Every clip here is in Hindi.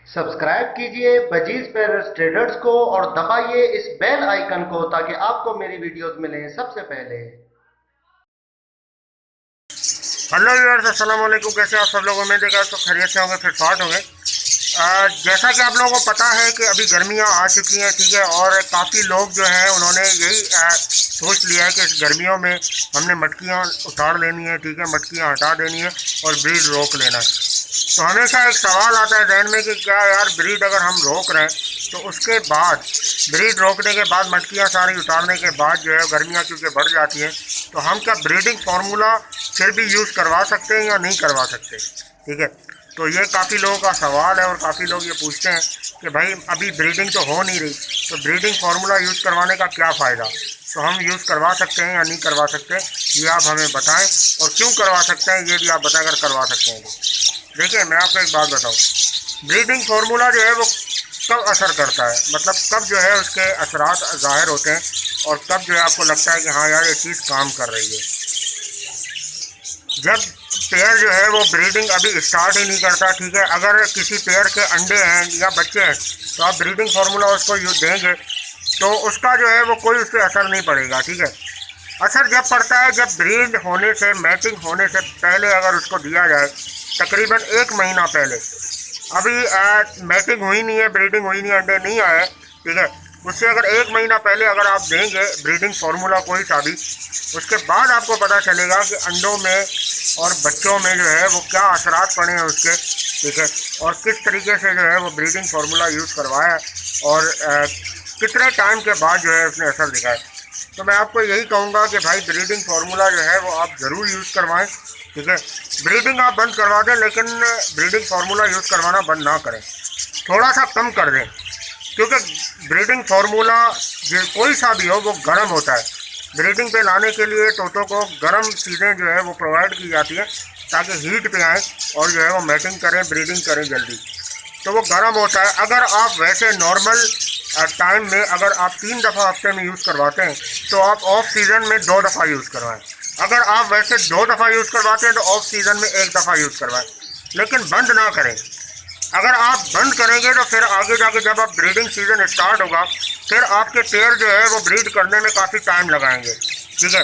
सब्सक्राइब कीजिए बजीज पैरस ट्रेडर्स को और दबाइए इस बेल आइकन को ताकि आपको मेरी वीडियोस मिलें सबसे पहले। हेलो व्यूअर्स, अस्सलाम वालेकुम। कैसे आप सब लोग? उम्मीद है कि आप सब खैरियत से होंगे, फिट फाट होंगे। जैसा कि आप लोगों को पता है कि अभी गर्मियां आ चुकी हैं, ठीक है, और काफ़ी लोग जो हैं उन्होंने यही सोच लिया है कि इस गर्मियों में हमने मटकियां उतार लेनी है, ठीक है, मटकियां हटा देनी है और ब्रीड रोक लेना है। तो हमेशा एक सवाल आता है जहन में कि क्या यार, ब्रीड अगर हम रोक रहे हैं तो उसके बाद ब्रीड रोकने के बाद मटकियाँ सारी उतारने के बाद जो है गर्मियाँ चूँकि बढ़ जाती हैं, तो हम क्या ब्रीडिंग फार्मूला फिर भी यूज़ करवा सकते हैं या नहीं करवा सकते? ठीक है, तो ये काफ़ी लोगों का सवाल है और काफ़ी लोग ये पूछते हैं कि भाई अभी ब्रीडिंग तो हो नहीं रही, तो ब्रीडिंग फार्मूला यूज़ करवाने का क्या फ़ायदा? तो हम यूज़ करवा सकते हैं या नहीं करवा सकते, ये आप हमें बताएं, और क्यों करवा सकते हैं ये भी आप बताएं अगर करवा सकते हैं तो। देखिए, मैं आपको एक बात बताऊँ, ब्रीडिंग फार्मूला जो है वो कब असर करता है, मतलब कब जो है उसके असरात ज़ाहिर होते हैं और कब जो है आपको लगता है कि हाँ यार ये चीज़ काम कर रही है। जब पेयर जो है वो ब्रीडिंग अभी स्टार्ट ही नहीं करता, ठीक है, अगर किसी पेयर के अंडे हैं या बच्चे हैं तो आप ब्रीडिंग फार्मूला उसको देंगे तो उसका जो है वो कोई उस पर असर नहीं पड़ेगा, ठीक है। असर जब पड़ता है जब ब्रीड होने से, मैचिंग होने से पहले अगर उसको दिया जाए, तकरीबन 1 महीना पहले, अभी मैचिंग हुई नहीं है, ब्रीडिंग हुई नहीं है, अंडे नहीं आए, ठीक है, उससे अगर 1 महीना पहले अगर आप देंगे ब्रीडिंग फार्मूला कोई सा भी, उसके बाद आपको पता चलेगा कि अंडों में और बच्चों में जो है वो क्या असरात पड़े हैं उसके, ठीक है, और किस तरीके से जो है वो ब्रीडिंग फार्मूला यूज़ करवाया और कितने टाइम के बाद जो है उसने असर दिखाया। तो मैं आपको यही कहूँगा कि भाई ब्रीडिंग फार्मूला जो है वो आप ज़रूर यूज़ करवाएं, ठीक है। ब्रीडिंग आप बंद करवा दें लेकिन ब्रीडिंग फार्मूला यूज़ करवाना बंद ना करें, थोड़ा सा कम कर दें, क्योंकि ब्रीडिंग फार्मूला जो कोई सा भी हो वो गर्म होता है। ब्रीडिंग पे लाने के लिए तोतों को गर्म चीज़ें जो है वो प्रोवाइड की जाती है ताकि हीट पे आएँ और जो है वो मैटिंग करें, ब्रीडिंग करें जल्दी, तो वो गर्म होता है। अगर आप वैसे नॉर्मल टाइम में अगर आप 3 दफ़ा हफ्ते में यूज़ करवाते हैं तो आप ऑफ सीज़न में 2 दफ़ा यूज़ करवाएं। अगर आप वैसे 2 दफ़ा यूज़ करवाते हैं तो ऑफ सीज़न में 1 दफ़ा यूज़ करवाएं, लेकिन बंद ना करें। अगर आप बंद करेंगे तो फिर आगे जाके जब आप ब्रीडिंग सीज़न स्टार्ट होगा फिर आपके पेयर जो है वो ब्रीड करने में काफ़ी टाइम लगाएंगे, ठीक है,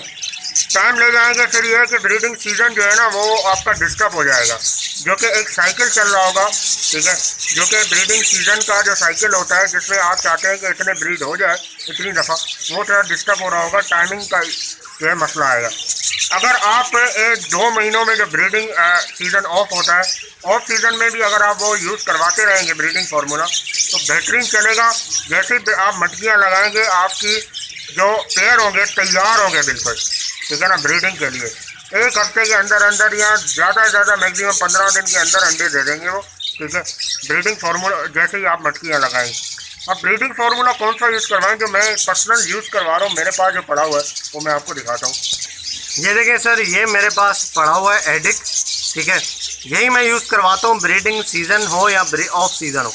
टाइम ले जाएंगे। फिर ये है कि ब्रीडिंग सीज़न जो है ना वो आपका डिस्टर्ब हो जाएगा, जो कि एक साइकिल चल रहा होगा, ठीक है, जो कि ब्रीडिंग सीज़न का जो साइकिल होता है जिसमें आप चाहते हैं कि इतने ब्रीड हो जाए इतनी दफ़ा, वो थोड़ा डिस्टर्ब हो रहा होगा, टाइमिंग का जो है मसला आएगा। अगर आप 2 महीनों में जो ब्रीडिंग सीज़न ऑफ होता है, ऑफ सीज़न में भी अगर आप वो यूज़ करवाते रहेंगे ब्रीडिंग फार्मूला तो बेहतरीन चलेगा। जैसे ही आप मटकियाँ लगाएंगे आपकी जो पेयर होंगे तैयार होंगे बिल्कुल, ठीक है ना, ब्रीडिंग के लिए 1 हफ्ते के अंदर अंदर या ज़्यादा से ज़्यादा मैक्सिमम 15 दिन के अंदर अंडे दे देंगे वो, ठीक है, ब्रीडिंग फार्मूला जैसे ही आप मटकियाँ लगाएंगे। अब ब्रीडिंग फार्मूला कौन सा यूज़ करवाएं, जो मैं पर्सनल यूज़ करवा रहा हूँ, मेरे पास जो पड़ा हुआ है वो मैं आपको दिखाता हूँ। ये देखिए सर, ये मेरे पास पड़ा हुआ है एडिक्ट, ठीक है, यही मैं यूज़ करवाता हूँ ब्रीडिंग सीज़न हो या ऑफ सीज़न हो।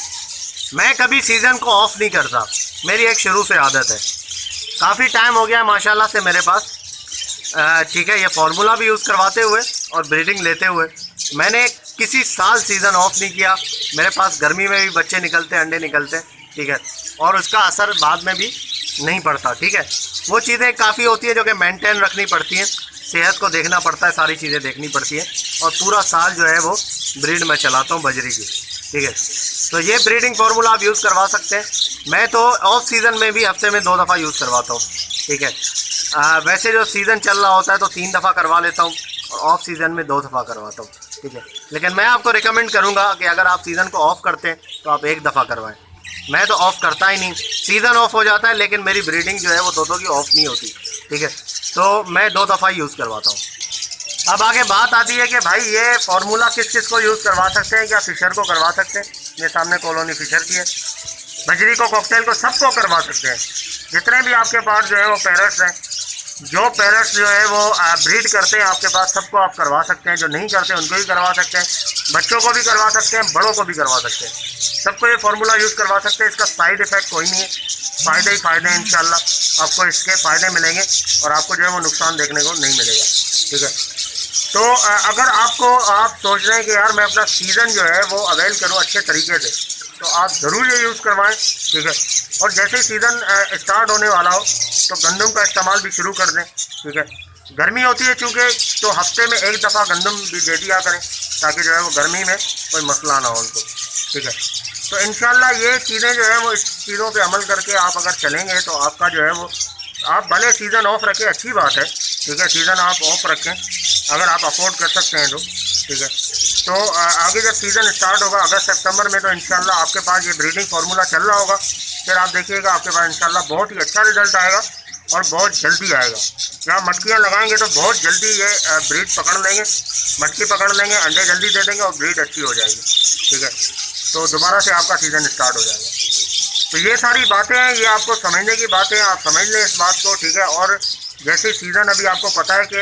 मैं कभी सीज़न को ऑफ नहीं करता, मेरी एक शुरू से आदत है, काफ़ी टाइम हो गया है माशाल्लाह से मेरे पास, ठीक है, ये फार्मूला भी यूज़ करवाते हुए और ब्रीडिंग लेते हुए मैंने किसी साल सीज़न ऑफ नहीं किया। मेरे पास गर्मी में भी बच्चे निकलते, अंडे निकलते, ठीक है, और उसका असर बाद में भी नहीं पड़ता, ठीक है। वो चीज़ें काफ़ी होती है जो कि मेंटेन रखनी पड़ती हैं, सेहत को देखना पड़ता है, सारी चीज़ें देखनी पड़ती हैं, और पूरा साल जो है वो ब्रीड में चलाता हूँ बजरी की, ठीक है। तो ये ब्रीडिंग फार्मूला आप यूज़ करवा सकते हैं। मैं तो ऑफ सीज़न में भी हफ्ते में 2 दफ़ा यूज़ करवाता हूँ, ठीक है। वैसे जो सीज़न चल रहा होता है तो 3 दफ़ा करवा लेता हूँ और ऑफ सीज़न में 2 दफ़ा करवाता हूँ, ठीक है। लेकिन मैं आपको रिकमेंड करूँगा कि अगर आप सीज़न को ऑफ़ करते हैं तो आप 1 दफ़ा करवाएं। मैं तो ऑफ़ करता ही नहीं, सीज़न ऑफ हो जाता है लेकिन मेरी ब्रीडिंग जो है वो तोतों की ऑफ नहीं होती, ठीक है, तो मैं 2 दफ़ा यूज़ करवाता हूँ। अब आगे बात आती है कि भाई ये फार्मूला किस किस को यूज़ करवा सकते हैं, क्या फ़िशर को करवा सकते हैं? ये सामने कॉलोनी फ़िशर की है, बजरी को, कॉकटेल को, सबको करवा सकते हैं। जितने भी आपके पास जो है वो पैरट्स हैं, जो पैरट्स जो है वो ब्रीड करते हैं आपके पास, सबको आप करवा सकते हैं। जो नहीं करते उनको भी करवा सकते हैं, बच्चों को भी करवा सकते हैं, बड़ों को भी करवा सकते हैं, सबको ये फार्मूला यूज़ करवा सकते हैं। इसका साइड इफ़ेक्ट कोई नहीं है, फ़ायदे ही फ़ायदे हैं। इंशाल्लाह आपको इसके फ़ायदे मिलेंगे और आपको जो है वो नुकसान देखने को नहीं मिलेगा, ठीक है। तो अगर आप सोच रहे हैं कि यार मैं अपना सीज़न जो है वो अवेल करूँ अच्छे तरीके से, तो आप ज़रूर ये यूज़ करवाएं, ठीक है। और जैसे सीज़न स्टार्ट होने वाला हो तो गंदम का इस्तेमाल भी शुरू कर दें, ठीक है। गर्मी होती है चूँकि, तो हफ्ते में एक दफ़ा गंदम भी दे दिया करें, ताकि जो है वो गर्मी में कोई मसला ना हो उनको, ठीक है। तो इंशाल्लाह ये चीज़ें जो है वो इस चीज़ों पे अमल करके आप अगर चलेंगे तो आपका जो है वो, आप भले सीज़न ऑफ रखें, अच्छी बात है, ठीक है, सीज़न आप ऑफ रखें अगर आप अफोर्ड कर सकते हैं तो, ठीक है। तो आगे जब सीज़न स्टार्ट होगा अगस्त सितंबर में, तो इंशाल्लाह आपके पास ये ब्रीडिंग फार्मूला चल रहा होगा, फिर आप देखिएगा आपके पास इंशाल्लाह बहुत ही अच्छा रिजल्ट आएगा और बहुत जल्दी आएगा। जहाँ मटकियाँ लगाएंगे तो बहुत जल्दी ये ब्रीड पकड़ लेंगे, मटकी पकड़ लेंगे, अंडे जल्दी दे देंगे और ब्रीड अच्छी हो जाएगी, ठीक है। तो दोबारा से आपका सीज़न स्टार्ट हो जाएगा। तो ये सारी बातें हैं, ये आपको समझने की बातें हैं, आप समझ लें इस बात को, ठीक है। और जैसे सीज़न अभी आपको पता है कि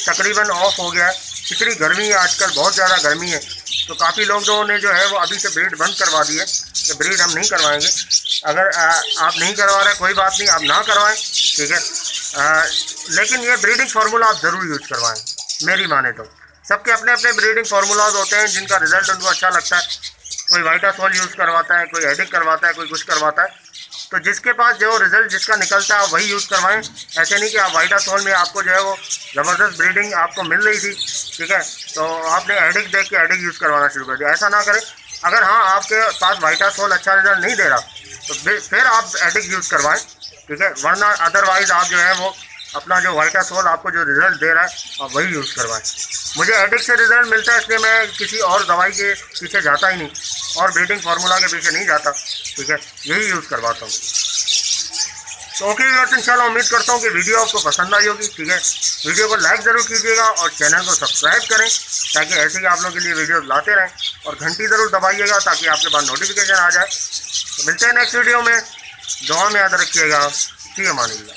तकरीबन ऑफ हो गया है, इतनी गर्मी है आजकल, बहुत ज़्यादा गर्मी है, तो काफ़ी लोगों ने जो है वो अभी से ब्रीड बंद करवा दी है कि ब्रीड हम नहीं करवाएंगे। अगर आप नहीं करवा रहे कोई बात नहीं, आप ना करवाएं, ठीक है। लेकिन ये ब्रीडिंग फार्मूला आप ज़रूर यूज़ करवाएं, मेरी माने तो। सबके अपने अपने ब्रीडिंग फार्मूलाज होते हैं जिनका रिजल्ट उनको अच्छा लगता है। कोई वाइटासोल यूज़ करवाता है, कोई एडिक करवाता है, कोई कुछ करवाता है। तो जिसके पास जो रिजल्ट जिसका निकलता है आप वही यूज़ करवाएं। ऐसे नहीं कि आप वाइटासोल में आपको जो है वो ज़बरदस्त ब्रीडिंग आपको मिल रही थी, ठीक है, तो आपने एडिक देख के एडिक यूज़ करवाना शुरू कर दिया, ऐसा ना करें। अगर हाँ आपके पास वाइटासोल अच्छा रिजल्ट नहीं दे रहा तो फिर आप एडिक यूज़ करवाएं, ठीक है, वरना अदरवाइज़ आप जो है वो अपना जो वाइटासोल आपको जो रिज़ल्ट दे रहा है आप वही यूज़ करवाएं। मुझे एडिक से रिज़ल्ट मिलता है, इसलिए मैं किसी और दवाई के पीछे जाता ही नहीं और ब्रीडिंग फार्मूला के पीछे नहीं जाता, ठीक है, यही यूज़ करवाता हूँ। तो ओके व्यूअर्स, इंशाल्लाह उम्मीद करता हूँ कि वीडियो आपको पसंद आई होगी, ठीक है। वीडियो को लाइक ज़रूर कीजिएगा और चैनल को सब्सक्राइब करें ताकि ऐसे ही आप लोगों के लिए वीडियो लाते रहें, और घंटी ज़रूर दबाइएगा ताकि आपके पास नोटिफिकेशन आ जाए। तो मिलते हैं नेक्स्ट वीडियो में, दुआ में याद रखिएगा। फी अमानिल्लाह।